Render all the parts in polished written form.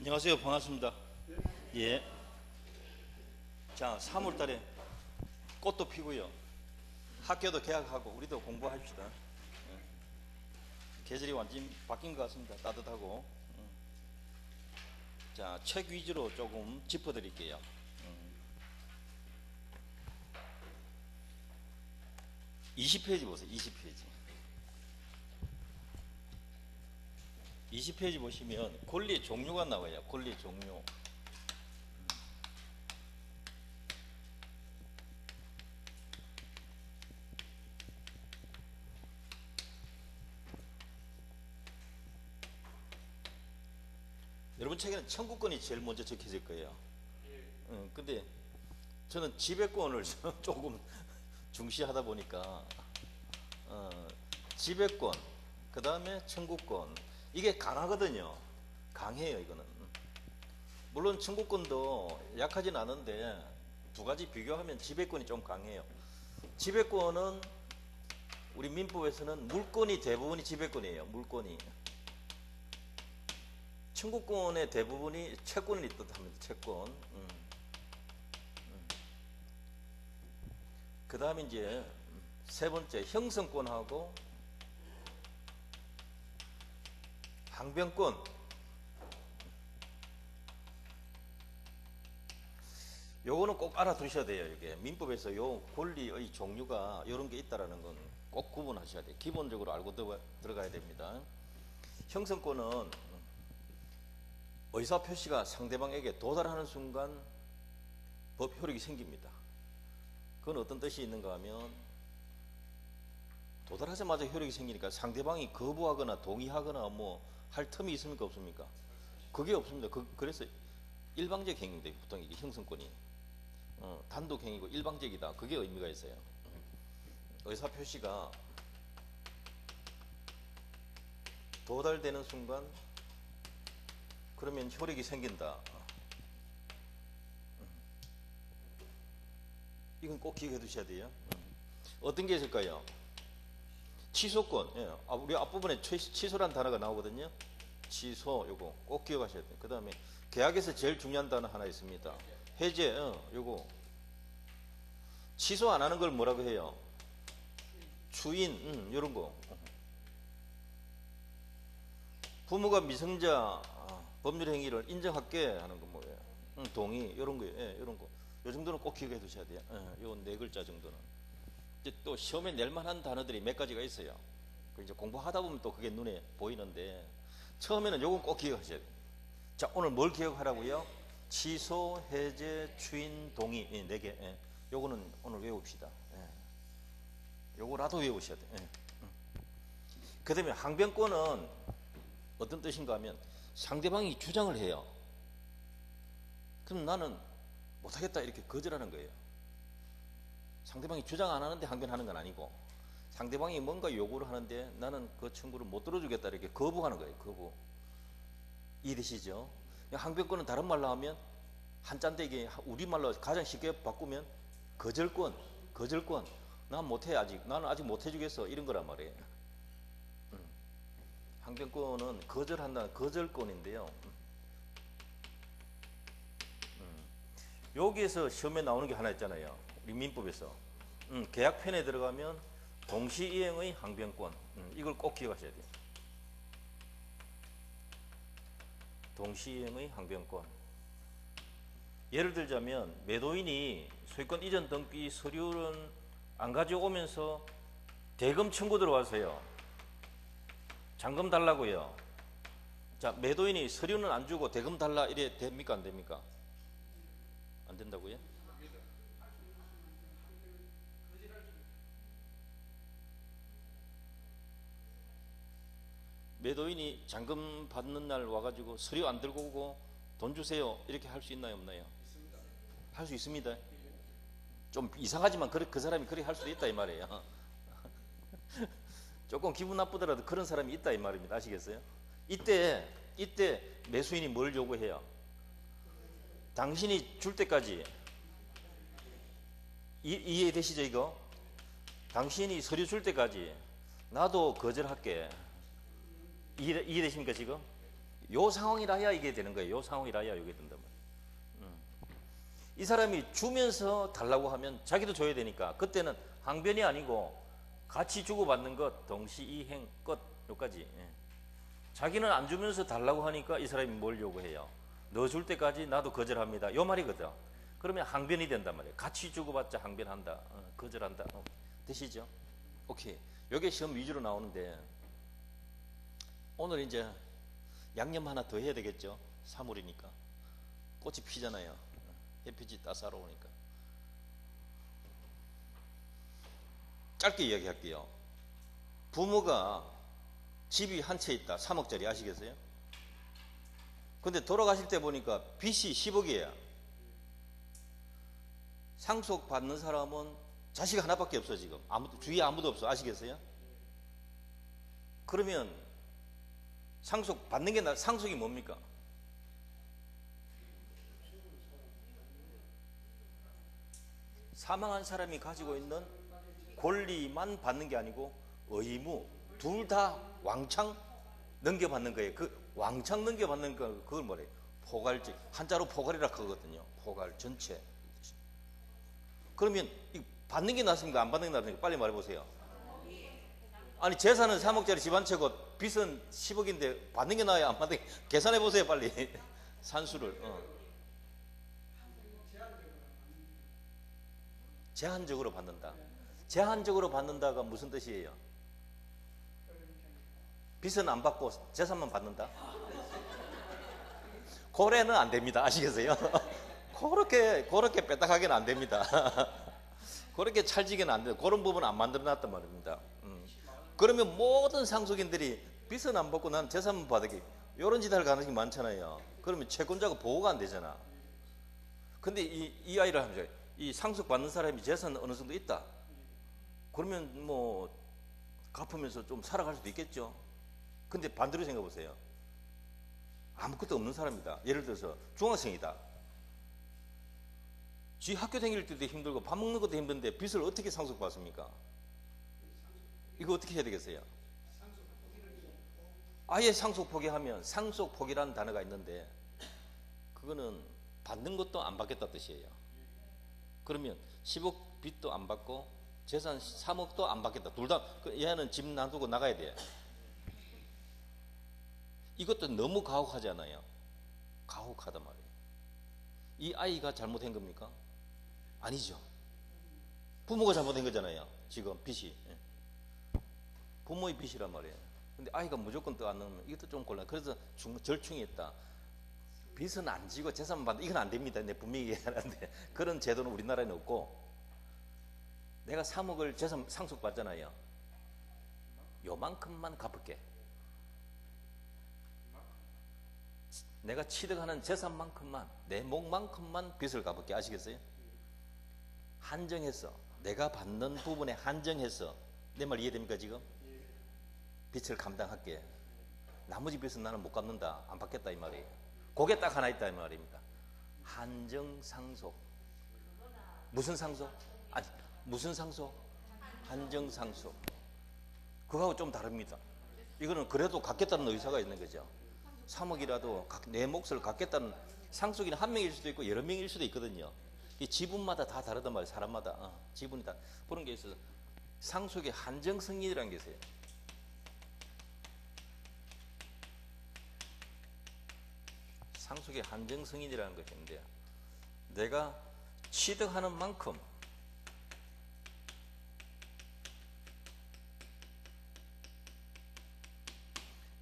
안녕하세요. 반갑습니다. 예. 자, 3월 달에 꽃도 피고요. 학교도 개학하고 우리도 공부합시다. 예. 계절이 완전히 바뀐 것 같습니다. 따뜻하고. 자, 책 위주로 조금 짚어드릴게요. 20페이지 보세요. 20페이지. 20페이지 보시면 권리의 종류가 나와요. 권리의 종류. 여러분 책에는 청구권이 제일 먼저 적혀질 거예요. 근데 저는 지배권을 조금 중시하다 보니까 지배권, 그 다음에 청구권, 이게 강하거든요. 강해요. 이거는 물론 청구권도 약하진 않은데 두 가지 비교하면 지배권이 좀 강해요. 지배권은 우리 민법에서는 물권이 대부분이 지배권이에요. 물권이. 청구권의 대부분이 채권을 뜻합니다. 채권. 그 다음에 이제 세 번째 형성권하고 항변권. 요거는 꼭 알아두셔야 돼요. 이게 민법에서 요 권리의 종류가 이런 게 있다라는 건 꼭 구분하셔야 돼요. 기본적으로 알고 들어가야 됩니다. 형성권은 의사표시가 상대방에게 도달하는 순간 법 효력이 생깁니다. 그건 어떤 뜻이 있는가 하면 도달하자마자 효력이 생기니까 상대방이 거부하거나 동의하거나 뭐 할 틈이 있습니까? 없습니까? 그게 없습니다. 그래서 일방적 행위인데 보통 이게 형성권이 단독 행위고 일방적이다. 그게 의미가 있어요. 의사표시가 도달되는 순간 그러면 효력이 생긴다. 이건 꼭 기억해 두셔야 돼요. 어떤 게 있을까요? 취소권. 예. 우리 앞부분에 취소란 단어가 나오거든요. 취소, 요거 꼭 기억하셔야 돼요. 그 다음에 계약에서 제일 중요한 단어 하나 있습니다. 해제, 요거. 취소 안 하는 걸 뭐라고 해요? 추인, 요런 거. 부모가 미성자 법률 행위를 인정할게 하는 거 뭐예요? 동의, 요런 거예요. 예, 요런 거. 요 정도는 꼭 기억해 두셔야 돼요. 요 네 글자 정도는. 이제 또 시험에 낼 만한 단어들이 몇 가지가 있어요. 이제 공부하다 보면 또 그게 눈에 보이는데 처음에는 요건 꼭 기억하셔야 돼요. 자, 오늘 뭘 기억하라고요? 취소, 해제, 추인, 동의. 예, 4개. 예. 요거는 오늘 외웁시다. 예. 요거라도 외우셔야 돼요. 예. 그 다음에 항변권은 어떤 뜻인가 하면 상대방이 주장을 해요. 그럼 나는 못하겠다 이렇게 거절하는 거예요. 상대방이 주장 안 하는데 항변하는 건 아니고 상대방이 뭔가 요구를 하는데 나는 그 청구를 못 들어주겠다 이렇게 거부하는 거예요. 거부. 이해되시죠? 항변권은 다른 말로 하면 한자인데 이게 우리말로 가장 쉽게 바꾸면 거절권. 난 못해 아직. 나는 아직 못 해주겠어. 이런 거란 말이에요. 항변권은 거절한다는 거절권인데요. 여기에서 시험에 나오는 게 하나 있잖아요. 우리 민법에서 계약편에 들어가면 동시이행의 항변권. 이걸 꼭 기억하셔야 돼요. 동시이행의 항변권. 예를 들자면 매도인이 소유권 이전 등기 서류는 안 가져오면서 대금 청구 들어와서요. 잔금 달라고요. 자, 매도인이 서류는 안 주고 대금 달라 이래 됩니까? 안 됩니까? 안 된다고요? 매도인이 잔금 받는 날 와가지고 서류 안 들고 오고 돈 주세요 이렇게 할 수 있나요? 없나요? 할 수 있습니다. 좀 이상하지만 그 사람이 그렇게 할 수도 있다 이 말이에요. 조금 기분 나쁘더라도 그런 사람이 있다 이 말입니다. 아시겠어요? 이때 매수인이 뭘 요구해요? 당신이 줄 때까지 이해되시죠 이거? 당신이 서류 줄 때까지 나도 거절할게. 이해되십니까 지금? 요 상황이라야 이게 되는 거예요. 요 상황이라야 이게 된단 말이에요. 이 사람이 주면서 달라고 하면 자기도 줘야 되니까 그때는 항변이 아니고 같이 주고받는 것, 동시이행 끝, 요까지. 예. 자기는 안 주면서 달라고 하니까 이 사람이 뭘 요구해요? 너 줄 때까지 나도 거절합니다. 요 말이거든. 그러면 항변이 된단 말이에요. 같이 주고받자 항변한다. 거절한다. 되시죠? 오케이. 요게 시험 위주로 나오는데 오늘 이제 양념 하나 더 해야 되겠죠? 3월이니까. 꽃이 피잖아요. 햇빛이 따사로우니까. 짧게 이야기할게요. 부모가 집이 한 채 있다. 3억짜리 아시겠어요? 근데 돌아가실 때 보니까 빚이 10억이에요. 상속 받는 사람은 자식 하나밖에 없어 지금. 주위에 아무도 없어. 아시겠어요? 그러면 상속 받는 게 상속이 뭡니까? 사망한 사람이 가지고 있는 권리만 받는 게 아니고 의무 둘 다 왕창 넘겨받는 거예요. 그 왕창 넘겨받는 거 그걸 뭐래요? 포괄적. 한자로 포괄이라 하거든요. 포괄 전체. 그러면 이 받는 게 낫습니까? 안 받는 게 낫습니까? 빨리 말해보세요. 아니 재산은 3억짜리 집 한 채고 빚은 10억인데 받는 게 나아요? 안 받는 게? 계산해 보세요 빨리. 산수를. 제한적으로 받는다. 제한적으로 받는다가 무슨 뜻이에요? 빚은 안 받고 재산만 받는다? 고래는 안 됩니다. 아시겠어요? 그렇게 빼딱하게는 안 됩니다. 그렇게 찰지게는 안 돼요. 그런 부분은 안 만들어 놨단 말입니다. 그러면 모든 상속인들이 빚은 안 받고 난 재산만 받기 이런 짓 할 가능성이 많잖아요. 그러면 채권자가 보호가 안 되잖아. 근데 이 아이를 하면 이 상속 받는 사람이 재산 어느 정도 있다. 그러면 뭐 갚으면서 좀 살아갈 수도 있겠죠. 근데 반대로 생각해 보세요. 아무것도 없는 사람이다. 예를 들어서 중학생이다. 지 학교 다닐 때도 힘들고 밥 먹는 것도 힘든데 빚을 어떻게 상속받습니까? 이거 어떻게 해야 되겠어요? 아예 상속 포기하면 상속 포기라는 단어가 있는데 그거는 받는 것도 안 받겠다 뜻이에요. 그러면 10억 빚도 안 받고 재산 3억도 안 받겠다. 둘 다 얘는 집 놔두고 나가야 돼. 이것도 너무 가혹하지 않아요? 가혹하단 말이에요. 이 아이가 잘못한 겁니까? 아니죠. 부모가 잘못한 거잖아요. 지금 빚이. 부모의 빚이란 말이에요. 근데 아이가 무조건 또 안 넣으면 이것도 좀 곤란. 그래서 절충이 있다. 빚은 안 지고 재산만 받는 이건 안 됩니다. 내 분명히 얘기하는데 그런 제도는 우리나라에는 없고 내가 3억을 재산 상속 받잖아요. 요만큼만 갚을게. 내가 취득하는 재산만큼만 내 목만큼만 빚을 갚을게. 아시겠어요? 한정해서 내가 받는 부분에 한정해서 내 말 이해됩니까 지금? 빚을 감당할게. 나머지 빚은 나는 못 갚는다. 안 받겠다 이 말이에요. 그게 딱 하나 있다 이 말입니다. 한정상속. 무슨 상속? 아니 무슨 상속? 한정상속. 그거하고 좀 다릅니다. 이거는 그래도 갖겠다는 의사가 있는 거죠. 3억이라도 내 몫을 갖겠다는 상속인은 한 명일 수도 있고 여러 명일 수도 있거든요. 이 지분마다 다 다르단 말이에요. 사람마다 지분이 다 그런 게 있어서 상속의 한정승인이라는 게 있어요. 상속의 한정승인이라는 것이 있는데 내가 취득하는 만큼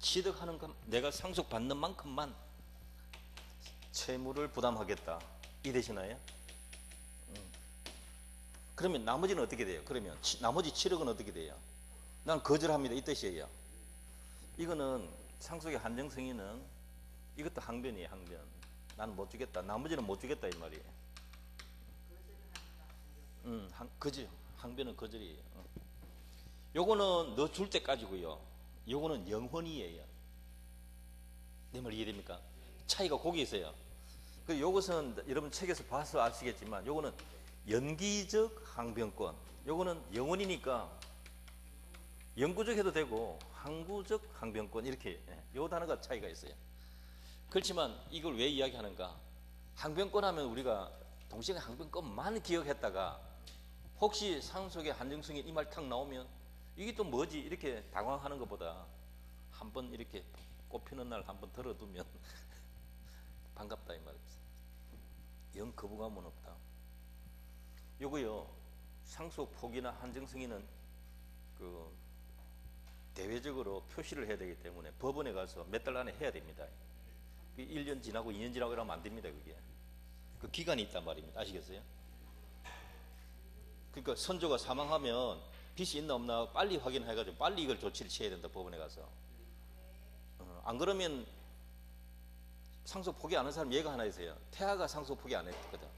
취득하는 것, 내가 상속받는 만큼만 채무를 부담하겠다. 이해되시나요? 그러면 나머지는 어떻게 돼요? 그러면 나머지 7억은 어떻게 돼요? 난 거절합니다. 이 뜻이에요. 이거는 상속의 한정승인은 이것도 항변이에요. 항변. 나는 못 주겠다. 나머지는 못 주겠다 이 말이에요. 그죠. 항변은 거절이에요. 요거는 너 줄 때까지고요. 요거는 영혼이에요. 내 말 이해됩니까? 차이가 거기 있어요. 그 요것은 여러분 책에서 봐서 아시겠지만 요거는 연기적 항변권. 요거는 영혼이니까 영구적 해도 되고 항구적 항변권 이렇게 요 단어가 차이가 있어요. 그렇지만 이걸 왜 이야기하는가? 항변권 하면 우리가 동시에 항변권만 기억했다가 혹시 상속의 한정승인 이 말 탁 나오면 이게 또 뭐지? 이렇게 당황하는 것보다 한번 이렇게 꼽히는 날 한번 들어두면 반갑다 이 말입니다. 영 거부감은 없다. 요거요, 상속 포기나 한정승인은 그 대외적으로 표시를 해야 되기 때문에 법원에 가서 몇 달 안에 해야 됩니다. 1년 지나고 2년 지나고 이러면 안 됩니다. 그게 그 기간이 있단 말입니다. 아시겠어요? 그러니까 선조가 사망하면 빚이 있나 없나 빨리 확인해가지고 빨리 이걸 조치를 취해야 된다. 법원에 가서. 안 그러면 상속 포기 안 한 사람 얘가 하나 있어요. 태아가 상속 포기 안 했거든.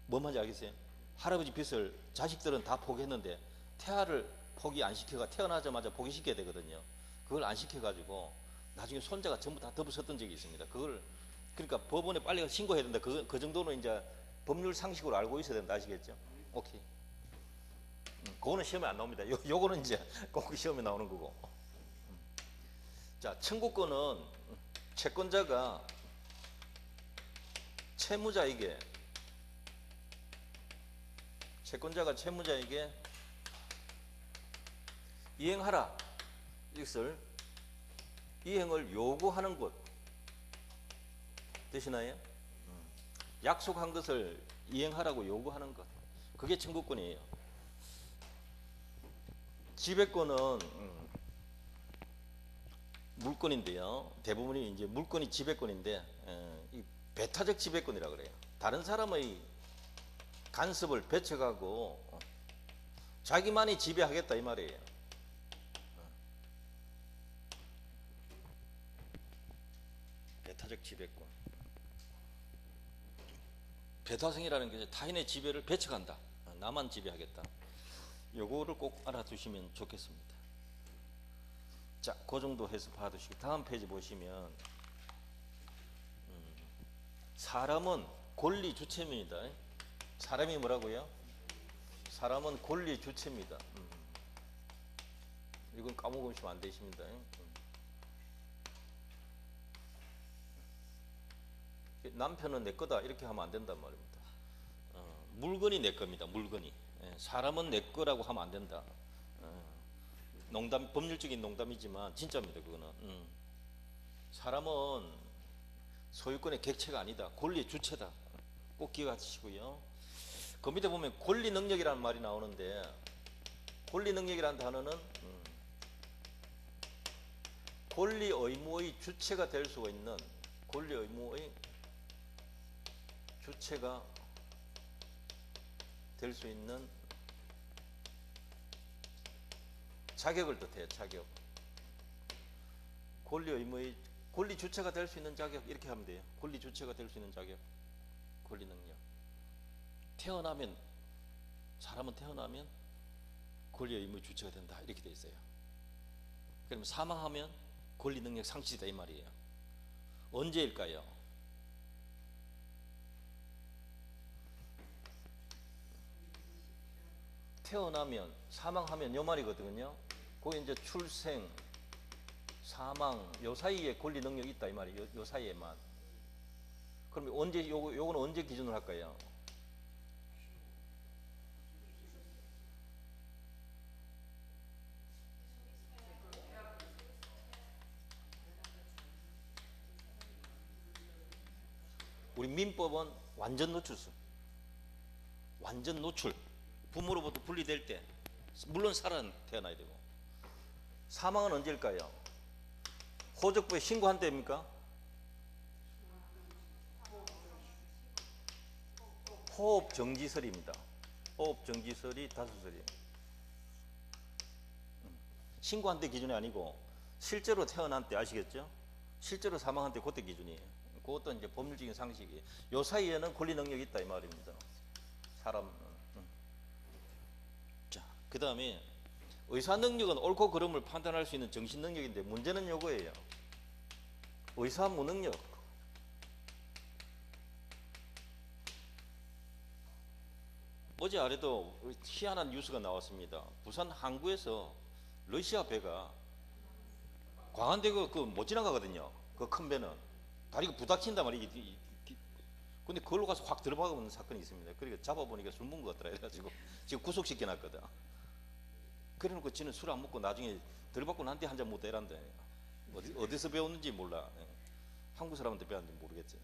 뭐 말인지 알겠어요? 할아버지 빚을 자식들은 다 포기했는데 태아를 포기 안 시켜가 태어나자마자 포기시켜야 되거든요. 그걸 안 시켜가지고 나중에 손자가 전부 다 덮어섰던 적이 있습니다. 그걸 그러니까 법원에 빨리 신고해야 된다. 그 정도는 이제 법률 상식으로 알고 있어야 된다. 아시겠죠? 오케이. 그거는 시험에 안 나옵니다. 요거는 이제 꼭 시험에 나오는 거고. 자, 청구권은 채권자가 채무자에게 이행하라 이것을 이행을 요구하는 것 되시나요? 약속한 것을 이행하라고 요구하는 것, 그게 청구권이에요. 지배권은 물권인데요. 대부분이 이제 물권이 지배권인데 이 배타적 지배권이라 그래요. 다른 사람의 간섭을 배척하고 자기만이 지배하겠다 이 말이에요. 배타적 지배권. 배타성이라는 게 타인의 지배를 배척한다. 나만 지배하겠다. 요거를 꼭 알아두시면 좋겠습니다. 자, 그 정도 해서 봐두시고 다음 페이지 보시면 사람은 권리 주체입니다. 사람이 뭐라고요? 사람은 권리 주체입니다. 이건 까먹으시면 안 되십니다. 남편은 내 거다 이렇게 하면 안 된단 말입니다. 물건이 내 겁니다. 물건이. 사람은 내 거라고 하면 안 된다. 농담, 법률적인 농담이지만 진짜입니다. 그거는. 사람은 소유권의 객체가 아니다. 권리의 주체다. 꼭 기억하시고요. 그 밑에 보면 권리 능력이라는 말이 나오는데 권리 능력이라는 단어는 권리 의무의 주체가 될 수가 있는 권리 의무의 주체가 될 수 있는 자격을 뜻해요. 자격. 권리 의무의 권리 주체가 될 수 있는 자격 이렇게 하면 돼요. 권리 주체가 될 수 있는 자격, 권리 능력. 태어나면 사람은 태어나면 권리 의무의 주체가 된다 이렇게 돼 있어요. 그러면 사망하면 권리 능력 상실이다 이 말이에요. 언제일까요? 태어나면 사망하면 요 말이거든요. 거기 이제 출생, 사망 요 사이에 권리 능력이 있다 이 말이에요. 요 사이에만. 그럼 언제 요거는 언제 기준으로 할까요? 우리 민법은 완전 노출수. 완전 노출. 부모로부터 분리될 때 물론 살아 태어나야 되고. 사망은 언제일까요? 호적부에 신고한 때입니까? 호흡정지설입니다. 호흡정지설이 5설이에요. 신고한 때 기준이 아니고 실제로 태어난 때 아시겠죠? 실제로 사망한 때 그때 기준이에요. 그것도 이제 법률적인 상식이에요. 요 사이에는 권리 능력이 있다 이 말입니다. 사람. 자, 그 다음에 의사 능력은 옳고 그름을 판단할 수 있는 정신 능력인데 문제는 요거예요. 의사 무능력. 어제 아래도 희한한 뉴스가 나왔습니다. 부산 항구에서 러시아 배가 광안대교 그 못 지나가거든요. 그 큰 배는 다리가 부닥친단 말이야. 근데 그걸로 가서 확 들어박으면 사건이 있습니다. 그러니까 잡아보니까 술 먹은 것 같더라. 해가지고 지금 구속시켜놨거든. 그래놓고 지는 술 안 먹고 나중에 들어받고 난 뒤 한 잔 못 대란다. 어디서 배웠는지 몰라. 한국 사람한테 배웠는지 모르겠죠.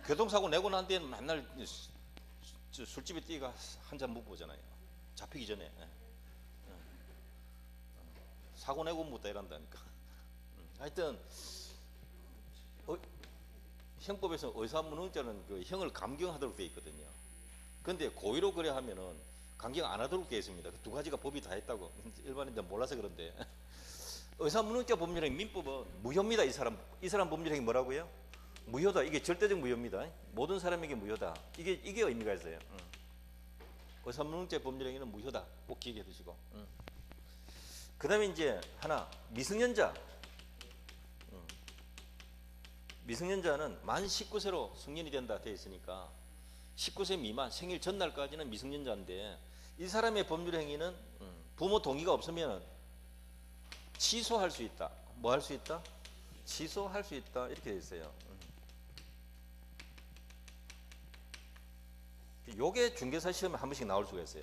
교통사고 내고 난 뒤에는 맨날 술집에 뛰가 한 잔 못 보잖아요. 잡히기 전에. 사고 내고 못 대란다니까. 하여튼 형법에서 의사무능자는 그 형을 감경하도록 되어 있거든요. 근데 고의로 그래 하면은 감경 안 하도록 되어 있습니다. 그 두 가지가 법이 다 했다고. 일반인들 몰라서 그런데 의사무능자 법률행 민법은 무효입니다. 이 사람 법률행이 뭐라고요? 무효다. 이게 절대적 무효입니다. 모든 사람에게 무효다. 이게 의미가 있어요. 의사무능자 법률행위는 무효다. 꼭 기억해 두시고. 그 다음에 이제 하나 미성년자. 미성년자는 만 19세로 성년이 된다 되어 있으니까 19세 미만 생일 전날까지는 미성년자인데 이 사람의 법률 행위는 부모 동의가 없으면 취소할 수 있다. 뭐 할 수 있다? 취소할 수 있다. 이렇게 되어 있어요. 요게 중개사 시험에 한 번씩 나올 수가 있어요.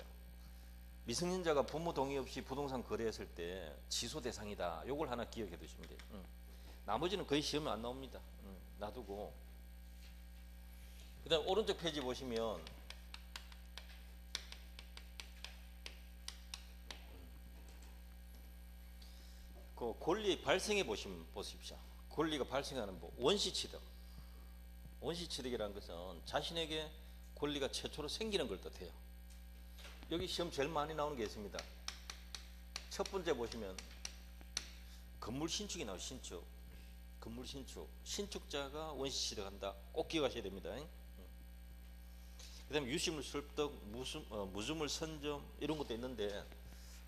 미성년자가 부모 동의 없이 부동산 거래했을 때 취소 대상이다. 요걸 하나 기억해 두시면 돼요. 나머지는 거의 시험에 안 나옵니다. 놔두고 그 다음 오른쪽 페이지 보시면 그 권리 발생해 보십시오. 권리가 발생하는 원시취득. 원시취득이라는 것은 자신에게 권리가 최초로 생기는 걸 뜻해요. 여기 시험 제일 많이 나오는 게 있습니다. 첫 번째 보시면 건물 신축이 나와요. 신축. 건물 신축. 신축자가 원시취득한다. 꼭 기억하셔야 됩니다. 그 다음에 유실물 설득, 무주물 선점 이런 것도 있는데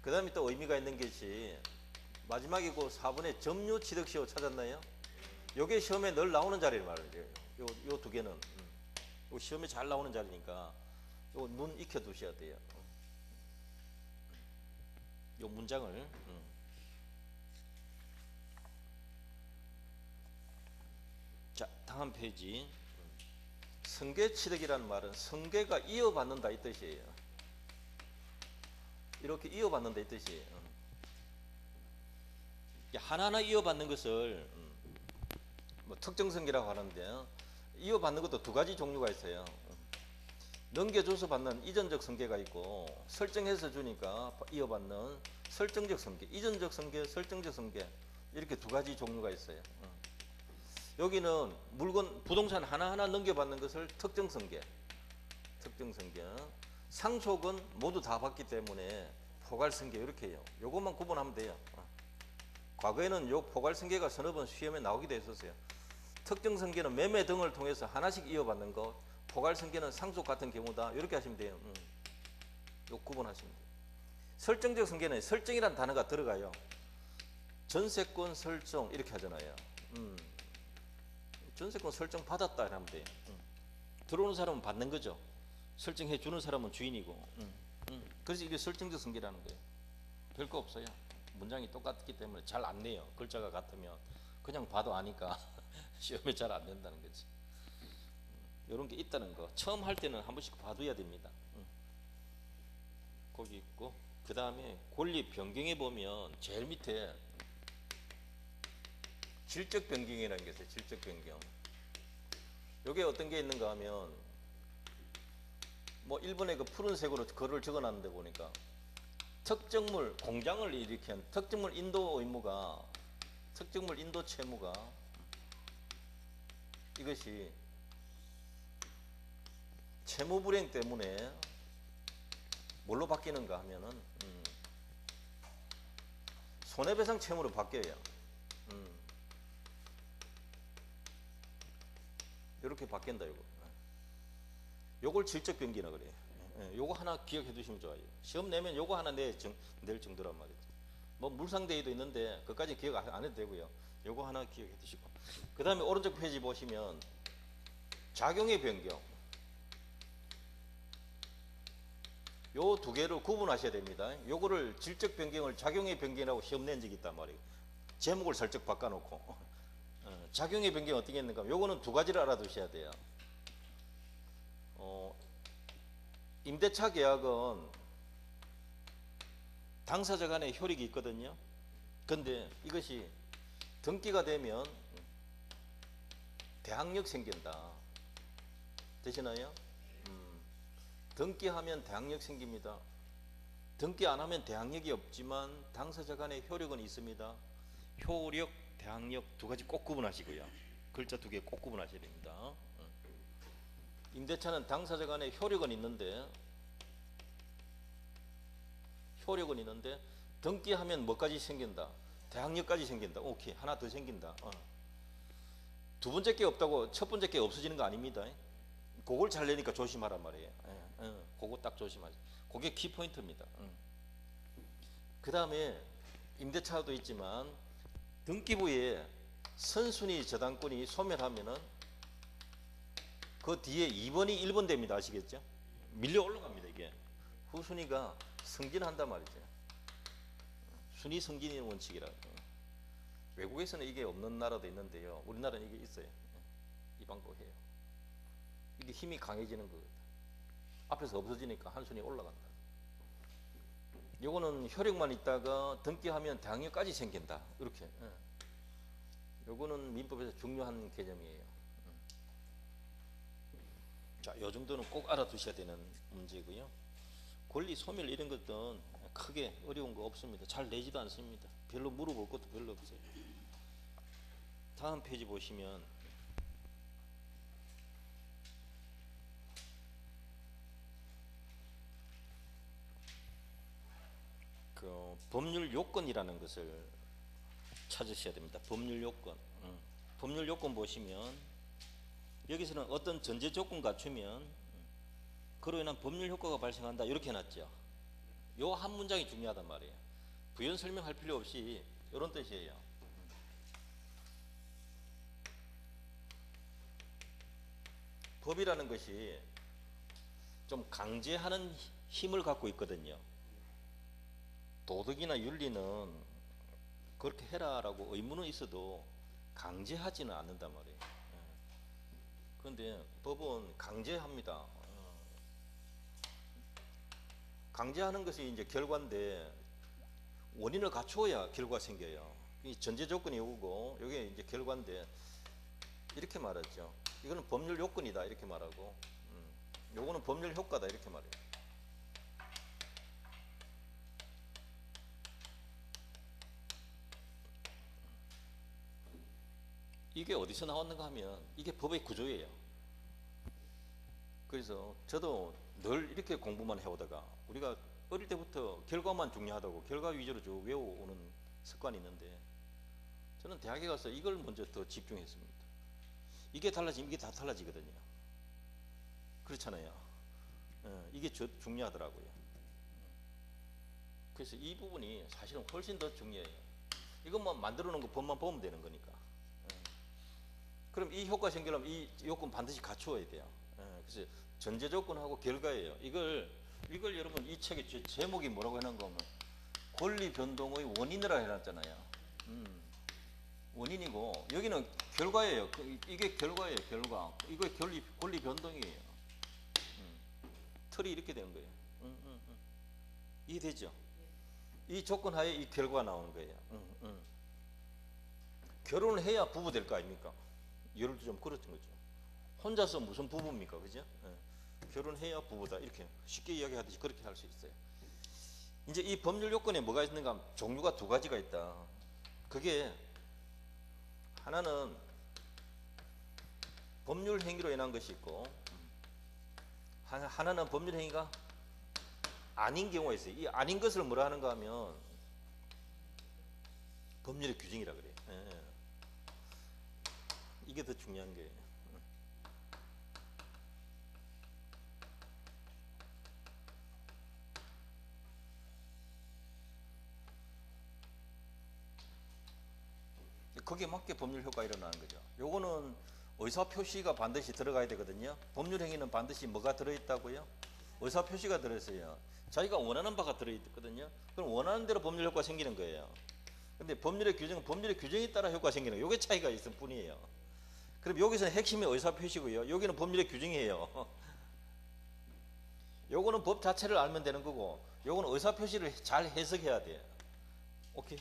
그 다음에 또 의미가 있는 것이 마지막에 그 4번에 점유취득시효 찾았나요? 요게 시험에 늘 나오는 자리를 말해요. 요 두 개는 요 시험에 잘 나오는 자리니까 요 눈 익혀 두셔야 돼요. 요 문장을 자, 다음 페이지. 성계취득이라는 말은 성계가 이어받는다 이 뜻이에요. 이렇게 이어받는다 이 뜻이에요. 하나하나 이어받는 것을 뭐 특정 성계라고 하는데 이어받는 것도 두 가지 종류가 있어요. 넘겨줘서 받는 이전적 성계가 있고 설정해서 주니까 이어받는 설정적 성계, 이전적 성계, 설정적 성계 이렇게 두 가지 종류가 있어요. 여기는 물건, 부동산 하나하나 넘겨받는 것을 특정 성계, 특정 성계. 상속은 모두 다 받기 때문에 포괄 성계 이렇게 해요. 요것만 구분하면 돼요. 과거에는 요 포괄 성계가 서너 번 시험에 나오기도 했었어요. 특정 성계는 매매 등을 통해서 하나씩 이어받는 것, 포괄 성계는 상속 같은 경우다. 이렇게 하시면 돼요. 요 구분하시면 돼요. 설정적 성계는 설정이라는 단어가 들어가요. 전세권 설정 이렇게 하잖아요. 전세권 설정 받았다 하면 돼요. 들어오는 사람은 받는 거죠. 설정해 주는 사람은 주인이고. 그래서 이게 설정적 성계라는 거예요. 별거 없어요. 문장이 똑같기 때문에 잘 안 내요. 글자가 같으면 그냥 봐도 아니까 시험에 잘 안 된다는 거지. 이런 게 있다는 거 처음 할 때는 한 번씩 봐둬야 됩니다. 거기 있고 그 다음에 권리 변경해 보면 제일 밑에 질적 변경이라는 게 있어요. 질적 변경. 여기에 어떤 게 있는가 하면 뭐 1번에 그 푸른색으로 글을 적어놨는데 보니까 특정물 공장을 일으킨 특정물 인도 의무가 특정물 인도 채무가 이것이 채무 불이행 때문에 뭘로 바뀌는가 하면은 손해배상 채무로 바뀌어요. 이렇게 바뀐다 이거. 요걸 질적 변기나 그래요. 요거 하나 기억해 두시면 좋아요. 시험 내면 요거 하나 낼 정도란 말이죠. 뭐 물상대위도 있는데 그까지 기억 안 해도 되고요. 요거 하나 기억해 두시고. 그 다음에 오른쪽 페이지 보시면 작용의 변경. 요 두 개를 구분하셔야 됩니다. 요거를 질적 변경을 작용의 변경이라고 시험 낸 적이 있단 말이에요. 제목을 살짝 바꿔놓고 작용의 변경이 어떻게 있는가? 요거는 두 가지를 알아두셔야 돼요. 임대차 계약은 당사자 간의 효력이 있거든요. 근데 이것이 등기가 되면 대항력 생긴다. 되시나요? 등기하면 대항력 생깁니다. 등기 안 하면 대항력이 없지만 당사자 간의 효력은 있습니다. 효력, 대항력 두 가지 꼭 구분하시고요. 글자 두 개 꼭 구분하셔야 됩니다. 임대차는 당사자 간의 효력은 있는데 등기하면 뭐까지 생긴다? 대항력까지 생긴다. 오케이. 하나 더 생긴다. 두 번째 게 없다고 첫 번째 게 없어지는 거 아닙니다. 그걸 잘 내니까 조심하란 말이에요. 그거 딱 조심하세요. 그게 키포인트입니다. 그 다음에 임대차도 있지만 등기부에 선순위 저당권이 소멸하면은 그 뒤에 2번이 1번 됩니다. 아시겠죠? 밀려 올라갑니다. 이게 후순위가 승진한단 말이죠. 순위 승진의 원칙이라. 외국에서는 이게 없는 나라도 있는데요. 우리나라는 이게 있어요. 이 방법 해요. 이게 힘이 강해지는 거거든. 앞에서 없어지니까 한 순위 올라간다. 요거는 효력만 있다가 등기하면 대항력까지 생긴다. 이렇게. 요거는 민법에서 중요한 개념이에요. 자, 요 정도는 꼭 알아두셔야 되는 문제고요. 권리 소멸 이런 것들은 크게 어려운 거 없습니다. 잘 내지도 않습니다. 별로 물어볼 것도 별로 없어요. 다음 페이지 보시면 그 법률 요건이라는 것을 찾으셔야 됩니다. 법률 요건. 법률 요건 보시면 여기서는 어떤 전제 조건 갖추면 그로 인한 법률 효과가 발생한다 이렇게 해놨죠. 요 한 문장이 중요하단 말이에요. 부연 설명할 필요 없이 이런 뜻이에요. 법이라는 것이 좀 강제하는 힘을 갖고 있거든요. 도덕이나 윤리는 그렇게 해라라고 의무는 있어도 강제하지는 않는단 말이에요. 그런데 법은 강제합니다. 강제하는 것이 이제 결과인데 원인을 갖추어야 결과가 생겨요. 이 전제 조건이 오고 이게 이제 결과인데 이렇게 말하죠. 이거는 법률 요건이다 이렇게 말하고, 요거는 법률 효과다 이렇게 말해요. 이게 어디서 나왔는가 하면 이게 법의 구조예요. 그래서 저도 늘 이렇게 공부만 해오다가 우리가 어릴 때부터 결과만 중요하다고 결과 위주로 쭉 외워오는 습관이 있는데 저는 대학에 가서 이걸 먼저 더 집중했습니다. 이게 달라지면 이게 다 달라지거든요. 그렇잖아요. 이게 중요하더라고요. 그래서 이 부분이 사실은 훨씬 더 중요해요. 이것만 만들어 놓은 거 법만 보면 되는 거니까. 그럼 이 효과 생기려면 이 요건 반드시 갖추어야 돼요. 그래서 전제 조건하고 결과예요. 이걸 여러분 이 책의 제목이 뭐라고 해놓은 거면 권리 변동의 원인이라 해놨잖아요. 원인이고 여기는 결과예요. 이게 결과예요. 결과. 이거 권리 변동이에요. 틀이 이렇게 되는 거예요. 이해되죠? 이 조건 하에 이 결과가 나오는 거예요. 결혼을 해야 부부 될 거 아닙니까? 예를 들면 그렇던 거죠. 혼자서 무슨 부부입니까? 그죠? 결혼해야 부부다. 이렇게 쉽게 이야기하듯이 그렇게 할 수 있어요. 이제 이 법률 요건에 뭐가 있는가 하면 종류가 두 가지가 있다. 그게 하나는 법률 행위로 인한 것이 있고 하나는 법률 행위가 아닌 경우가 있어요. 이 아닌 것을 뭐라 하는가 하면 법률의 규정이라 그래요. 이게 더 중요한 거예요. 거기에 맞게 법률 효과가 일어나는 거죠. 요거는 의사표시가 반드시 들어가야 되거든요. 법률 행위는 반드시 뭐가 들어있다고요? 의사표시가 들어있어요. 자기가 원하는 바가 들어있거든요. 그럼 원하는 대로 법률 효과가 생기는 거예요. 근데 법률의 규정은 법률의 규정에 따라 효과 생기는 요게 차이가 있을 뿐이에요. 그럼 여기서는 핵심이 의사표시고요. 여기는 법률의 규정이에요. 요거는 법 자체를 알면 되는 거고, 요거는 의사표시를 잘 해석해야 돼요. 오케이?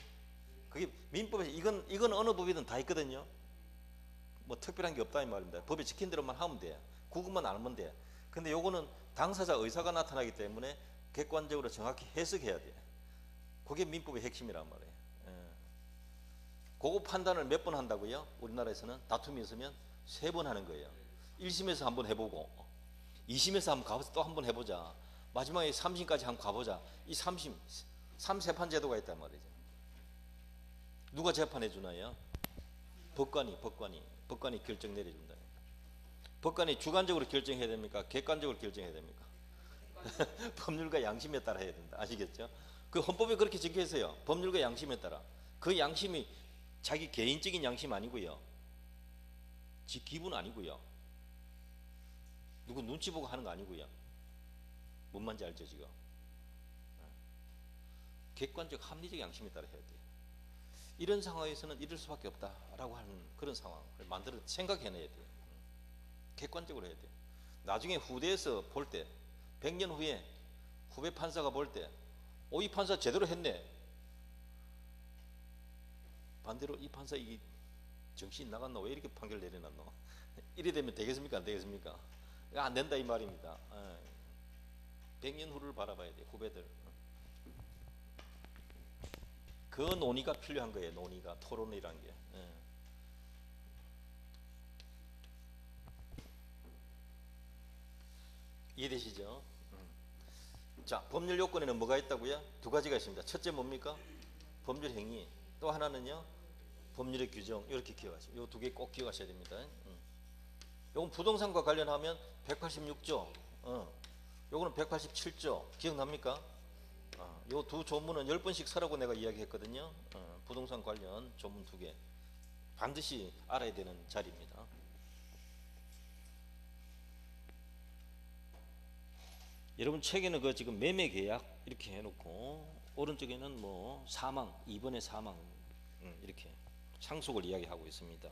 그게 민법에서 이건 어느 법이든 다 있거든요. 뭐 특별한 게 없다 이 말입니다. 법이 지킨 대로만 하면 돼. 그것만 알면 돼. 근데 요거는 당사자 의사가 나타나기 때문에 객관적으로 정확히 해석해야 돼. 그게 민법의 핵심이란 말이에요. 예. 그거 판단을 몇 번 한다고요? 우리나라에서는 다툼이 있으면 3번 하는 거예요. 1심에서 한번 해보고 2심에서 한번 가보자, 또 한번 해보자, 마지막에 3심까지 한번 가보자. 이 3심 3세판 제도가 있단 말이죠. 누가 재판해 주나요? 법관이 결정 내려준다. 법관이 주관적으로 결정해야 됩니까? 객관적으로 결정해야 됩니까? 법률과 양심에 따라 해야 된다. 아시겠죠? 그 헌법에 그렇게 적혀 있어요. 법률과 양심에 따라. 그 양심이 자기 개인적인 양심 아니고요. 지 기분 아니고요. 누구 눈치 보고 하는 거 아니고요. 뭔 말인지 알죠 지금? 객관적 합리적 양심에 따라 해야 돼요. 이런 상황에서는 이럴 수밖에 없다라고 하는 그런 상황을 만들어 생각해내야 돼요. 객관적으로 해야 돼요. 나중에 후대에서 볼 때 100년 후에 후배 판사가 볼 때 이 판사 제대로 했네. 반대로 이 판사 이 정신 나갔나? 왜 이렇게 판결 내려놨노? 이래 되면 되겠습니까? 안 되겠습니까? 안 된다 이 말입니다. 100년 후를 바라봐야 돼요. 후배들. 그 논의가 필요한 거예요. 논의가, 토론이란 게. 이해되시죠? 자, 법률 요건에는 뭐가 있다고요? 2가지가 있습니다. 첫째 뭡니까? 법률 행위. 또 하나는요, 법률의 규정. 이렇게 기억하시죠. 요 2개 꼭 기억하셔야 됩니다. 요건 부동산과 관련하면 186조, 요거는 187조. 기억납니까? 요 2 조문은 10번씩 서라고 내가 이야기했거든요. 부동산 관련 조문 2개 반드시 알아야 되는 자리입니다. 여러분 책에는 그 지금 매매 계약 이렇게 해놓고 오른쪽에는 뭐 사망, 2번의 사망 이렇게 상속을 이야기하고 있습니다.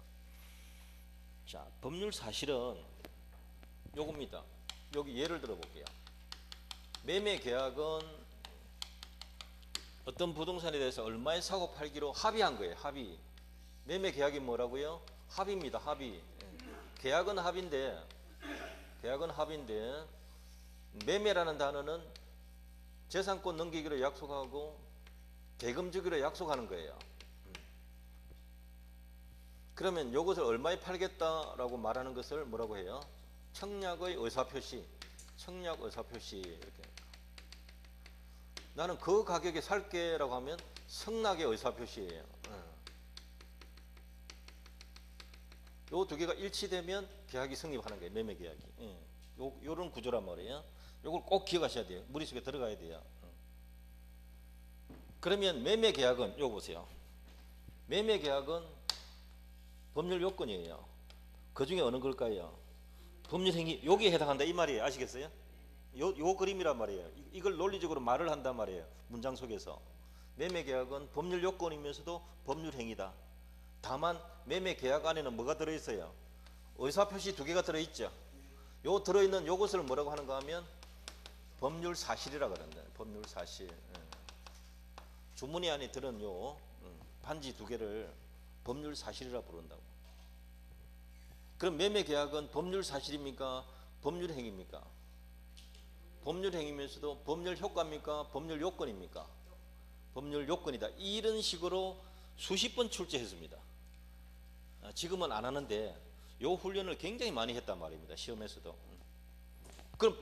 자, 법률 사실은 요겁니다. 여기 예를 들어 볼게요. 매매 계약은 어떤 부동산에 대해서 얼마에 사고 팔기로 합의한 거예요. 합의. 매매 계약이 뭐라고요? 합의입니다. 합의. 계약은 합의인데 매매라는 단어는 재산권 넘기기로 약속하고 대금 주기로 약속하는 거예요. 그러면 이것을 얼마에 팔겠다라고 말하는 것을 뭐라고 해요? 청약의 의사표시. 청약 의사표시. 이렇게. 나는 그 가격에 살게라고 하면 승낙의 의사표시예요. 요 2개가 일치되면 계약이 성립하는 거예요. 매매 계약이. 요런 구조란 말이에요. 요걸 꼭 기억하셔야 돼요. 머릿속에 들어가야 돼요. 그러면 매매 계약은 요거 보세요. 매매 계약은 법률 요건이에요. 그 중에 어느 걸까요? 법률 행위, 여기에 해당한다 이 말이에요. 아시겠어요? 요 그림이란 말이에요. 이걸 논리적으로 말을 한단 말이에요. 문장 속에서. 매매 계약은 법률 요건이면서도 법률 행위다. 다만 매매 계약 안에는 뭐가 들어있어요? 의사표시 2개가 들어있죠. 요 들어있는 요것을 뭐라고 하는가 하면 법률 사실이라 그런다. 법률 사실. 주문의 안에 들은 요 반지 2개를 법률 사실이라 부른다고. 그럼 매매 계약은 법률 사실입니까? 법률 행위입니까? 법률 행위면서도 법률 효과입니까? 법률 요건입니까? 법률 요건이다. 이런 식으로 수십 번 출제했습니다. 지금은 안 하는데 요 훈련을 굉장히 많이 했단 말입니다. 시험에서도. 그럼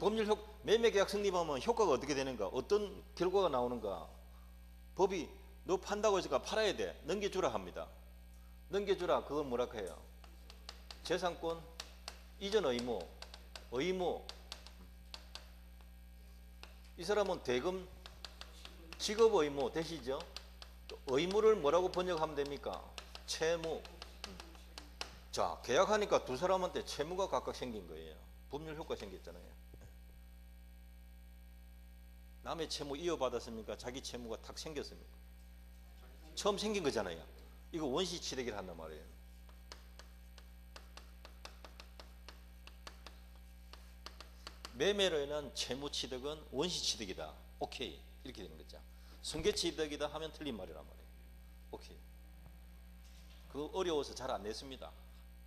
매매 계약 성립하면 효과가 어떻게 되는가? 어떤 결과가 나오는가? 법이 너 판다고 해서 팔아야 돼. 넘겨주라 합니다. 넘겨주라. 그건 뭐라고 해요? 재산권 이전 의무. 이 사람은 대금 지급 의무 되시죠? 의무를 뭐라고 번역하면 됩니까? 채무. 자, 계약하니까 2 사람한테 채무가 각각 생긴 거예요. 법률 효과 생겼잖아요. 남의 채무 이어받았습니까? 자기 채무가 탁 생겼습니까? 처음 생긴 거잖아요. 이거 원시취득이라 한단 말이에요. 매매로 인한 채무취득은 원시취득이다. 오케이. 이렇게 되는 거죠. 승계취득이다 하면 틀린 말이란 말이에요. 오케이. 그거 어려워서 잘 안 냈습니다.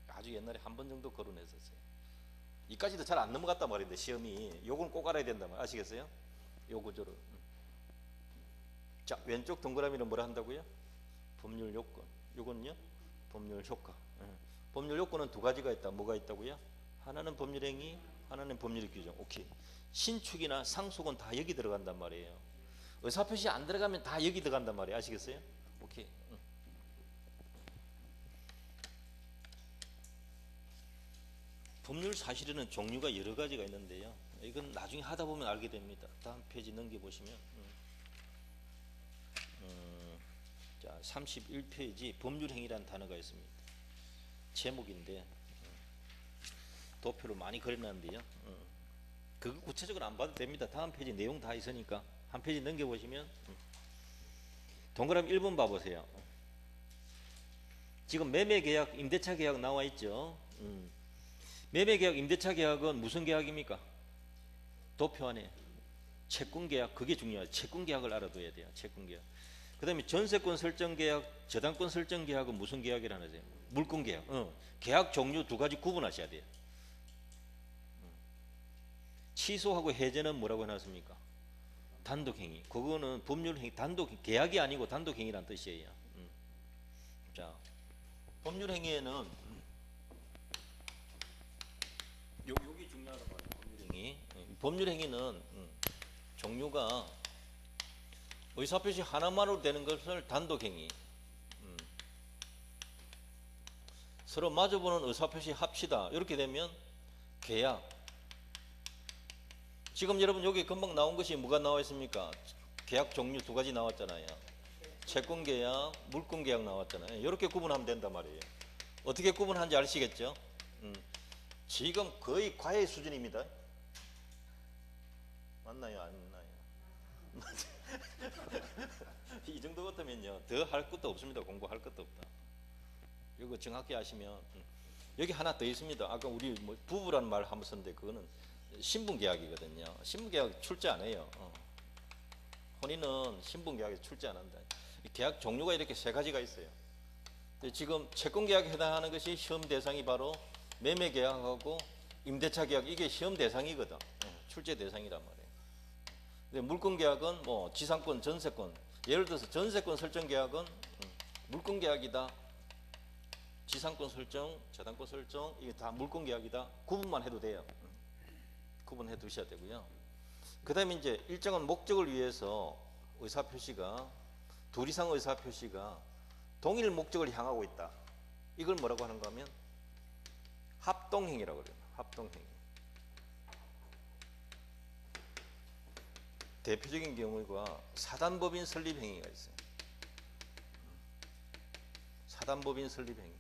아주 옛날에 한 번 정도 거론했었어요. 이까지도 잘 안 넘어갔단 말인데 시험이. 요건 꼭 알아야 된단 말 아시겠어요? 요 구조를. 자, 왼쪽 동그라미는 뭐라 한다고요? 법률 요건. 요건요? 법률 효과. 법률 요건은 두 가지가 있다. 뭐가 있다고요? 하나는 법률 행위, 하나는 법률 규정. 오케이. 신축이나 상속은 다 여기 들어간단 말이에요. 의사표시 안 들어가면 다 여기 들어간단 말이에요. 아시겠어요? 오케이. 법률 사실에는 종류가 여러 가지가 있는데요. 이건 나중에 하다 보면 알게 됩니다. 다음 페이지 넘겨보시면 자, 31페이지 법률행위라는 단어가 있습니다. 제목인데 도표로 많이 그려놨는데요. 그거 구체적으로 안 봐도 됩니다. 다음 페이지 내용 다 있으니까 한 페이지 넘겨보시면 동그라미 1번 봐보세요. 지금 매매계약, 임대차 계약 나와 있죠. 매매계약, 임대차 계약은 무슨 계약입니까? 도표 안에 채권계약, 그게 중요해요. 채권계약을 알아둬야 돼요. 채권계약. 그 다음에 전세권 설정계약, 저당권 설정계약은 무슨 계약이라는 거죠? 물권계약. 계약 종류 두 가지 구분하셔야 돼요. 취소하고 해제는 뭐라고 해놨습니까? 단독행위. 그거는 법률행위, 계약이 아니고 단독행위라는 뜻이에요. 자, 법률행위에는 여기 중요하단 말이에요. 법률행위. 법률행위는 종류가 의사표시 하나만으로 되는 것을 단독행위. 서로 마주보는 의사표시 합시다. 이렇게 되면 계약. 지금 여러분 여기 금방 나온 것이 뭐가 나와 있습니까? 계약 종류 두 가지 나왔잖아요. 채권계약, 물권계약 나왔잖아요. 이렇게 구분하면 된단 말이에요. 어떻게 구분하는지 아시겠죠? 지금 거의 과외 수준입니다. 맞나요? 안 맞나요? 이 정도 같으면요 더 할 것도 없습니다. 공부할 것도 없다. 이거 정확히 아시면 여기 하나 더 있습니다. 아까 우리 뭐 부부라는 말 한번 썼는데 그거는 신분계약이거든요. 신분계약 출제 안 해요. 혼인은 신분계약에 출제 안 한다. 계약 종류가 이렇게 세 가지가 있어요. 지금 채권계약에 해당하는 것이 시험 대상이 바로 매매계약하고 임대차계약, 이게 시험 대상이거든. 출제 대상이란 말이에요. 근데 물권계약은 뭐 지상권, 전세권, 예를 들어서 전세권 설정계약은 물권계약이다, 지상권 설정, 저당권 설정, 이게 다 물권계약이다. 구분만 해도 돼요. 구분해 두셔야 되고요. 그 다음에 이제 일정한 목적을 위해서 의사표시가, 둘 이상 의사표시가 동일 목적을 향하고 있다. 이걸 뭐라고 하는가 하면 합동행위라고 그래요. 합동행위. 대표적인 경우가 사단법인 설립행위가 있어요. 사단법인 설립행위.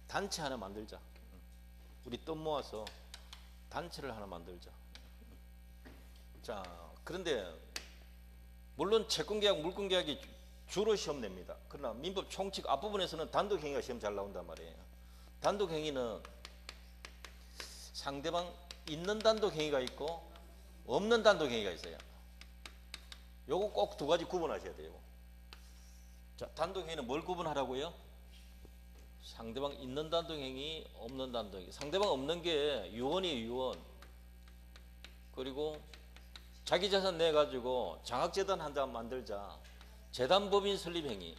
단체 하나 만들자. 우리 돈 모아서 단체를 하나 만들자. 자, 그런데 물론 채권계약, 물권계약이 주로 시험 냅니다. 그러나 민법 총칙 앞부분에서는 단독행위가 시험 잘 나온단 말이에요. 단독행위는 상대방 있는 단독행위가 있고 없는 단독행위가 있어요. 요거 꼭 두 가지 구분하셔야 돼요. 자, 단독행위는 뭘 구분하라고요? 상대방 있는 단독행위, 없는 단독행위. 상대방 없는 게 유언이에요, 유언. 그리고 자기 재산 내 가지고 장학재단 한 장 만들자. 재단법인 설립행위.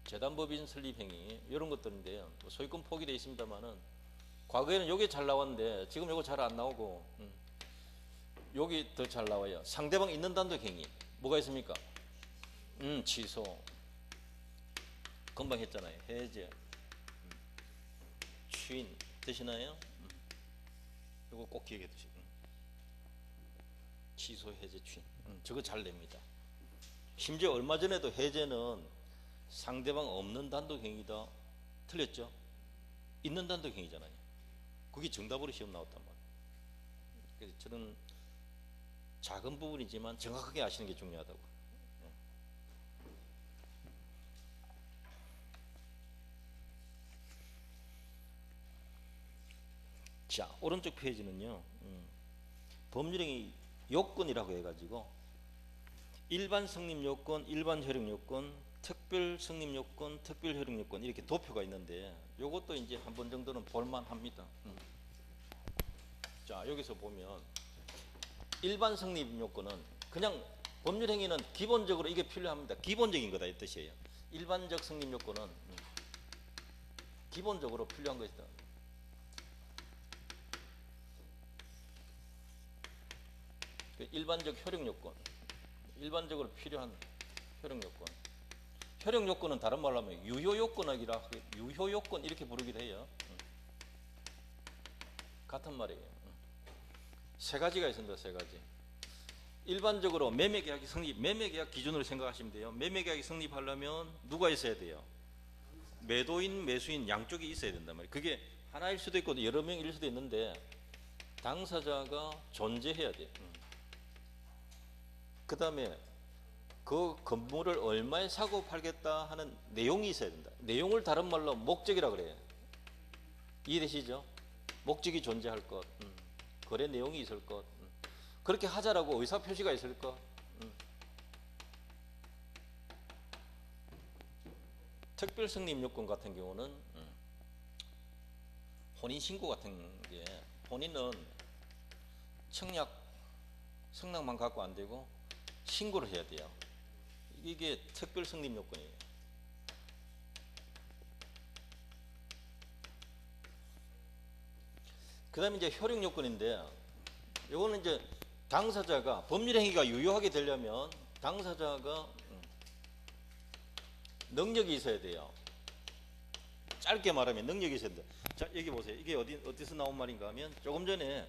재단법인 설립행위. 이런 것들인데요. 소유권 포기되어 있습니다만은 과거에는 요게 잘 나왔는데 지금 요거 잘 안 나오고 여기 더 잘 나와요. 상대방 있는 단독행위. 뭐가 있습니까? 취소. 금방 했잖아요. 해제. 추인. 되시나요? 이거 꼭 기억해 두시고. 취소, 해제, 추인. 저거 잘 냅니다. 심지어 얼마 전에도 해제는 상대방 없는 단독행위다. 틀렸죠? 있는 단독행위잖아요. 그게 정답으로 시험 나왔단 말이에요. 그래서 저는 작은 부분이지만 정확하게 아시는 게 중요하다고. 자, 오른쪽 페이지는요. 법률행위 요건이라고 해가지고 일반 성립 요건, 일반 효력 요건, 특별 성립 요건, 특별 효력 요건 이렇게 도표가 있는데 요것도 이제 한 번 정도는 볼만합니다. 자, 여기서 보면 일반 성립 요건은 그냥 법률행위는 기본적으로 이게 필요합니다. 기본적인 거다 이 뜻이에요. 일반적 성립 요건은 기본적으로 필요한 것이다. 일반적 효력 요건, 일반적으로 필요한 효력 요건. 효력 요건은 다른 말로 하면 유효 요건이라 유효 요건 이렇게 부르기도 해요. 같은 말이에요. 세 가지가 있습니다. 세 가지. 일반적으로 매매계약이 성립, 매매계약 기준으로 생각하시면 돼요. 매매계약이 성립하려면 누가 있어야 돼요? 매도인, 매수인 양쪽이 있어야 된단 말이에요. 그게 하나일 수도 있고 여러 명일 수도 있는데 당사자가 존재해야 돼요. 그 다음에 그 건물을 얼마에 사고 팔겠다 하는 내용이 있어야 된다. 내용을 다른 말로 목적이라 그래요. 이해되시죠? 목적이 존재할 것, 거래 내용이 있을 것, 그렇게 하자라고 의사표시가 있을 것. 특별성립 요건 같은 경우는 혼인신고 같은 게 혼인은 청약, 성낙만 갖고 안 되고 신고를 해야 돼요. 이게 특별성립 요건이에요. 그 다음에 이제 효력 요건인데 이거는 이제 당사자가 법률행위가 유효하게 되려면 당사자가 능력이 있어야 돼요. 짧게 말하면 능력이 있어야 돼요. 자, 여기 보세요. 이게 어디서 나온 말인가 하면 조금 전에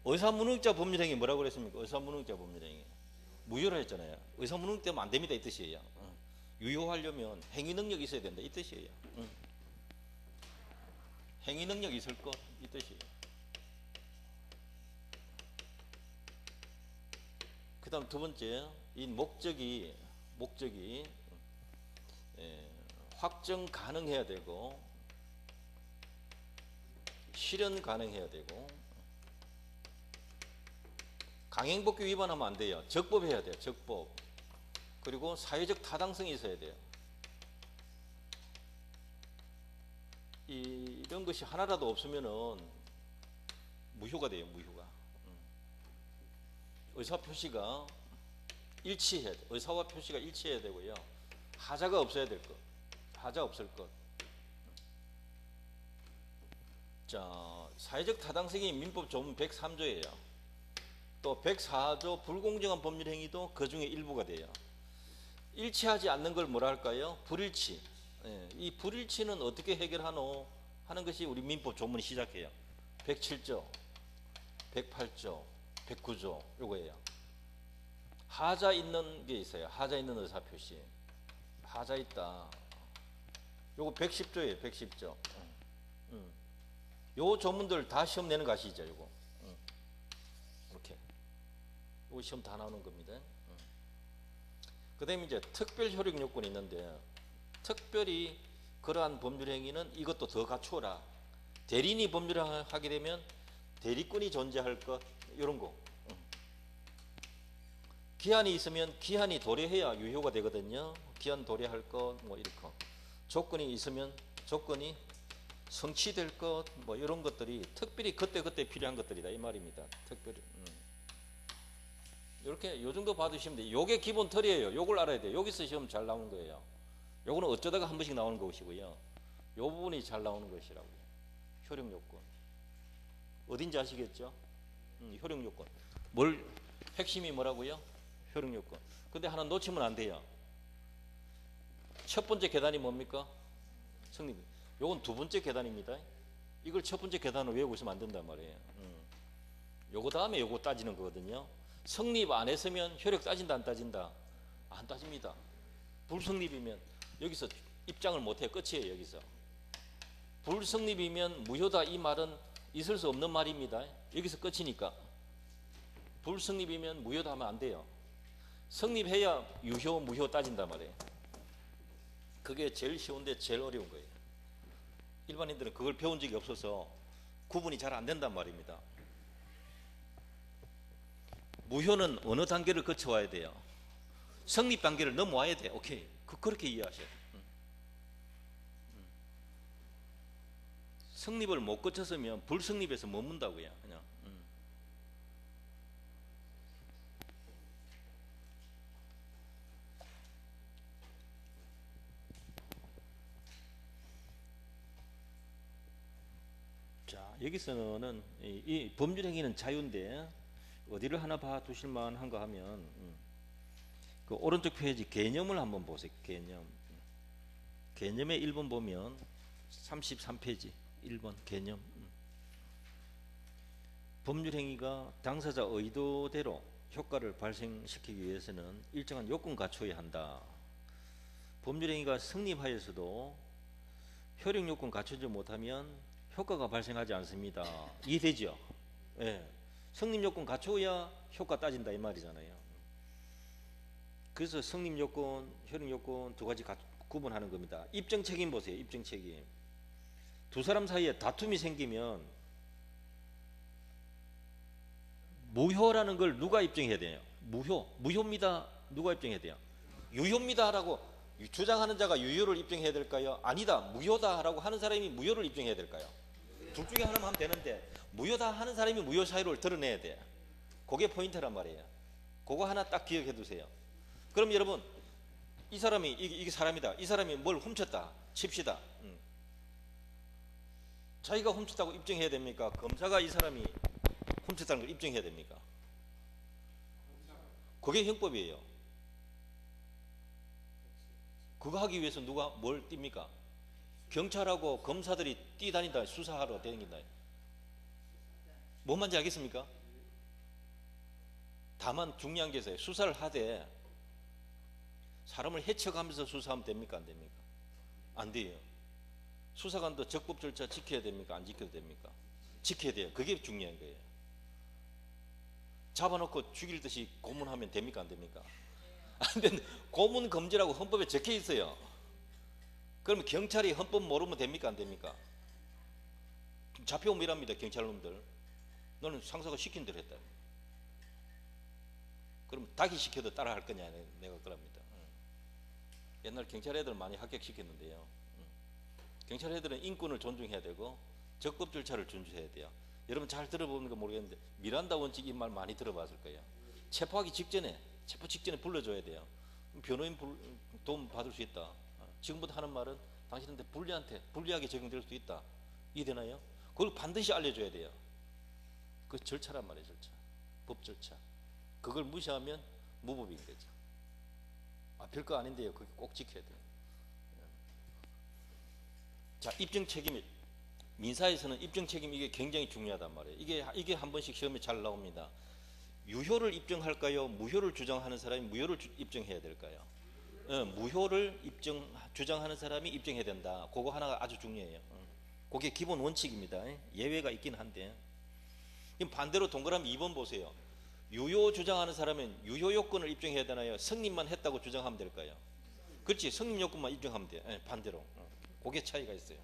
의사무능자 법률행위 뭐라고 그랬습니까? 의사무능자 법률행위 무효라 했잖아요. 의사무능되면 안 됩니다 이 뜻이에요. 유효하려면 행위 능력이 있어야 된다 이 뜻이에요. 행위 능력이 있을 것 이 뜻이에요. 그 다음 두 번째, 이 목적이 확정 가능해야 되고 실현 가능해야 되고 강행법규 위반하면 안 돼요. 적법해야 돼요. 적법. 그리고 사회적 타당성이 있어야 돼요. 이런 것이 하나라도 없으면은 무효가 돼요. 무효가. 의사 표시가 일치해야 돼. 의사와 표시가 일치해야 되고요. 하자가 없어야 될 것. 하자 없을 것. 자, 사회적 타당성이 민법 조문 103조예요. 또 104조 불공정한 법률 행위도 그 중에 일부가 돼요. 일치하지 않는 걸 뭐라 할까요? 불일치. 이 불일치는 어떻게 해결하노? 하는 것이 우리 민법 조문이 시작해요. 107조, 108조, 109조 요거예요. 하자 있는 게 있어요. 하자 있는 의사표시. 하자 있다. 요거 110조예요. 110조. 요 조문들 다 시험 내는 거 아시죠? 요거. 이렇게. 요거 시험 다 나오는 겁니다. 그 다음에 이제 특별 효력 요건이 있는데 특별히 그러한 법률 행위는 이것도 더 갖추어라. 대리인이 법률을 하게 되면 대리권이 존재할 것 이런 거. 기한이 있으면 기한이 도래해야 유효가 되거든요. 기한 도래할 것 뭐 이렇게. 조건이 있으면 조건이 성취될 것 뭐 이런 것들이 특별히 그때 필요한 것들이다 이 말입니다. 특별히. 이렇게 요 정도 받으시면 돼요. 요게 기본 틀이에요. 요걸 알아야 돼요. 여기서 시험 잘 나오는 거예요. 요거는 어쩌다가 한 번씩 나오는 것이고요. 요 부분이 잘 나오는 것이라고요. 효력 요건. 어딘지 아시겠죠? 효력 요건. 핵심이 뭐라고요? 효력 요건. 근데 하나 놓치면 안 돼요. 첫 번째 계단이 뭡니까? 성립. 요건 두 번째 계단입니다. 이걸 첫 번째 계단을 외우고 있으면 안 된단 말이에요. 요거 다음에 요거 따지는 거거든요. 성립 안 했으면 효력 따진다 안 따진다? 안 따집니다. 불성립이면 여기서 입장을 못해요. 끝이에요. 여기서. 불성립이면 무효다 이 말은 있을 수 없는 말입니다. 여기서 끝이니까. 불성립이면 무효다 하면 안 돼요. 성립해야 유효 무효 따진단 말이에요. 그게 제일 쉬운데 제일 어려운 거예요. 일반인들은 그걸 배운 적이 없어서 구분이 잘 안 된단 말입니다. 무효는 어느 단계를 거쳐와야 돼요? 성립 단계를 넘어와야 돼. 오케이. 그렇게 이해하셔야 돼요. 성립을 못 거쳤으면 불성립에서 머문다고요. 그냥. 자, 여기서는 이 법률 행위는 자유인데 어디를 하나 봐 두실 만한가 하면 그 오른쪽 페이지 개념을 한번 보세요. 개념의 1번 보면 33페이지 1번 개념. 법률 행위가 당사자 의도대로 효과를 발생시키기 위해서는 일정한 요건 갖춰야 한다. 법률 행위가 성립하여서도 효력 요건 갖추지 못하면 효과가 발생하지 않습니다. 이해되죠? 예. 성립 요건 갖춰야 효과 따진다 이 말이잖아요. 그래서 성립 요건, 효력 요건 두 가지 구분하는 겁니다. 입증 책임 보세요. 입증 책임. 두 사람 사이에 다툼이 생기면 무효라는 걸 누가 입증해야 돼요? 무효입니다. 누가 입증해야 돼요? 유효입니다라고 주장하는 자가 유효를 입증해야 될까요? 아니다, 무효다라고 하는 사람이 무효를 입증해야 될까요? 둘 중에 하나만 하면 되는데 무효다 하는 사람이 무효 사유를 드러내야 돼. 그게 포인트란 말이에요. 그거 하나 딱 기억해 두세요. 그럼 여러분, 이 사람이 이게 사람이다. 이 사람이 뭘 훔쳤다 칩시다. 자기가 훔쳤다고 입증해야 됩니까? 검사가 이 사람이 훔쳤다는 걸 입증해야 됩니까? 그게 형법이에요. 그거 하기 위해서 누가 뭘 띱니까? 경찰하고 검사들이 뛰다니다 수사하러 다닌다. 뭔 말인지 알겠습니까? 다만 중요한 게 있어요. 수사를 하되 사람을 해쳐가면서 수사하면 됩니까? 안 됩니까? 안 돼요. 수사관도 적법 절차 지켜야 됩니까? 안 지켜도 됩니까? 지켜야 돼요. 그게 중요한 거예요. 잡아놓고 죽일 듯이 고문하면 됩니까? 안 됩니까? 안 되는, 고문 금지라고 헌법에 적혀 있어요. 그러면 경찰이 헌법 모르면 됩니까? 안 됩니까? 잡혀오면 이랍니다. 경찰놈들. 너는 상사가 시킨 대로 했다. 그럼 닭이 시켜도 따라 할 거냐? 내가 그럽니다. 옛날 경찰 애들 많이 합격시켰는데요. 경찰 애들은 인권을 존중해야 되고 적법 절차를 준수해야 돼요. 여러분 잘 들어보는 거 모르겠는데 미란다 원칙 이 말 많이 들어봤을 거예요. 체포 직전에 불러줘야 돼요. 변호인 도움 받을 수 있다. 지금부터 하는 말은 당신한테 불리하게 적용될 수 있다. 이해되나요? 그걸 반드시 알려줘야 돼요. 그 절차란 말이에요. 절차. 법 절차. 그걸 무시하면 무법인 거죠. 별거 아닌데요. 그게 꼭 지켜야 돼요. 자, 입증 책임이 민사에서는 입증 책임 이게 굉장히 중요하단 말이에요. 이게 한 번씩 시험에 잘 나옵니다. 유효를 입증할까요? 무효를 주장하는 사람이 무효를 입증해야 될까요? 무효를 주장하는 사람이 입증해야 된다. 그거 하나가 아주 중요해요. 그게 기본 원칙입니다. 예외가 있긴 한데. 반대로 동그라미 2번 보세요. 유효 주장하는 사람은 유효 요건을 입증해야 되나요? 성립만 했다고 주장하면 될까요? 그렇지, 성립 요건만 입증하면 돼요. 반대로. 그게 차이가 있어요.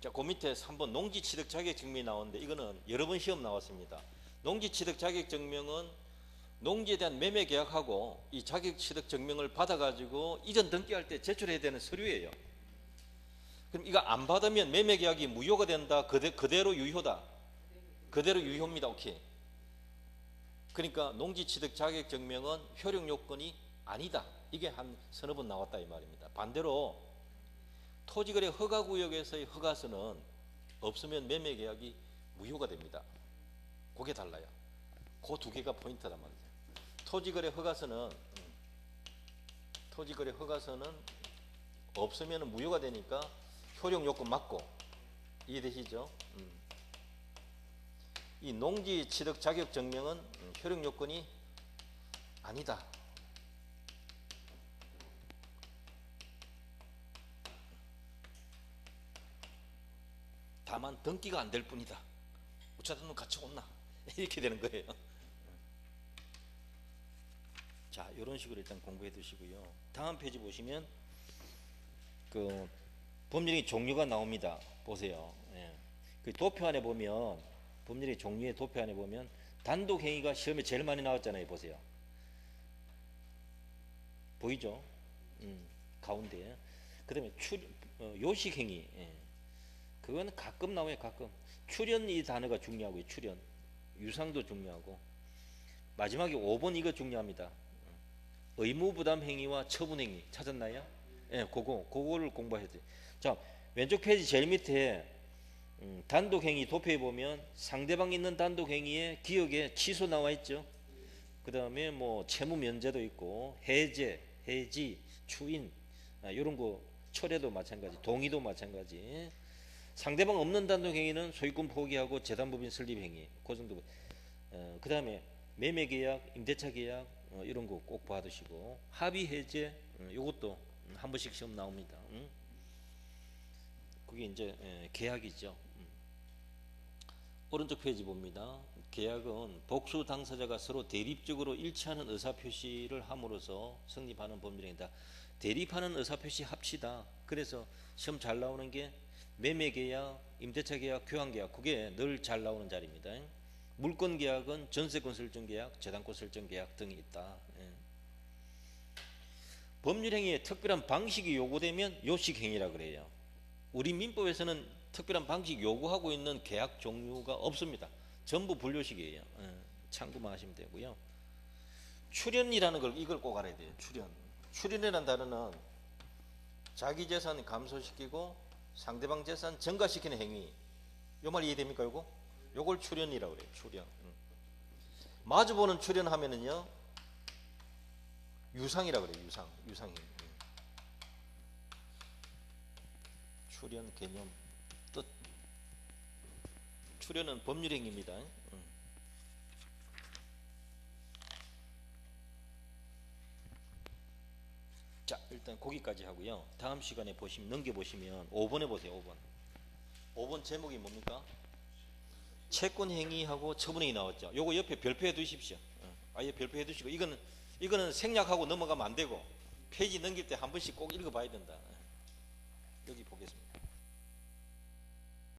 자, 그 밑에 3번 농지 취득 자격 증명이 나오는데 이거는 여러 번 시험 나왔습니다. 농지 취득 자격 증명은 농지에 대한 매매 계약하고 이 자격 취득 증명을 받아가지고 이전 등기할 때 제출해야 되는 서류예요. 그럼 이거 안 받으면 매매 계약이 무효가 된다. 그대로 유효다. 그대로 유효입니다. 오케이. 그러니까 농지 취득 자격 증명은 효력 요건이 아니다. 이게 한 서너 번 나왔다 이 말입니다. 반대로 토지거래 허가구역에서의 허가서는 없으면 매매계약이 무효가 됩니다. 그게 달라요. 그 두 개가 포인트란 말이죠. 토지거래 허가서는 없으면 무효가 되니까 효력 요건 맞고, 이해되시죠? 이 농지 취득 자격 증명은 효력 요건이 아니다. 다만 등기가 안 될 뿐이다. 우차등록 같이 온나 이렇게 되는 거예요. 자, 이런 식으로 일단 공부해 두시고요. 다음 페이지 보시면 그 법률의 종류가 나옵니다. 보세요. 그 도표 안에 보면 법률의 종류의 도표 안에 보면 단독 행위가 시험에 제일 많이 나왔잖아요. 보세요. 보이죠? 가운데. 그다음에 요식 행위. 예. 그건 가끔 나와요. 가끔. 출연 이 단어가 중요하고요. 출연. 유상도 중요하고. 마지막에 5번 이거 중요합니다. 의무부담 행위와 처분 행위 찾았나요? 예, 그거를 공부해야 돼요. 자, 왼쪽 페이지 제일 밑에 단독 행위 도표에 보면 상대방 있는 단독 행위에 기억에 취소 나와 있죠. 그 다음에 뭐 채무 면제도 있고 해제, 해지, 추인 이런 거 철회도 마찬가지, 동의도 마찬가지. 상대방 없는 단독 행위는 소유권 포기하고 재단법인 설립 행위 그 정도. 그 다음에 매매 계약, 임대차 계약 이런 거 꼭 봐두시고 합의 해제 요것도 한 번씩 시험 나옵니다. 그게 이제 계약이죠. 오른쪽 페이지 봅니다. 계약은 복수 당사자가 서로 대립적으로 일치하는 의사표시를 함으로써 성립하는 법률행위다. 대립하는 의사표시 합시다. 그래서 시험 잘 나오는 게 매매계약, 임대차 계약, 교환계약 그게 늘 잘 나오는 자리입니다. 물권 계약은 전세권 설정 계약, 재단권 설정 계약 등이 있다. 법률행위에 특별한 방식이 요구되면 요식행위라 그래요. 우리 민법에서는 특별한 방식 요구하고 있는 계약 종류가 없습니다. 전부 불요식이에요. 참고만 하시면 되고요. 출연이라는 걸 이걸 꼭 알아야 돼요. 출연이라는 단어는 자기 재산 감소시키고 상대방 재산 증가시키는 행위. 요 말 이해됩니까? 요걸 출연이라고 그래요. 출연. 마주보는 출연하면은요 유상이라 그래요. 유상행. 출연 개념 뜻. 출연은 법률행위입니다. 자, 일단 거기까지 하고요. 다음 시간에 넘겨보시면 5번에 보세요. 5번 제목이 뭡니까? 채권 행위하고 처분 행위 나왔죠. 요거 옆에 별표해 두십시오. 아예 별표해 두시고 이거는 생략하고 넘어가면 안 되고 페이지 넘길 때 한 번씩 꼭 읽어봐야 된다. 여기 보겠습니다.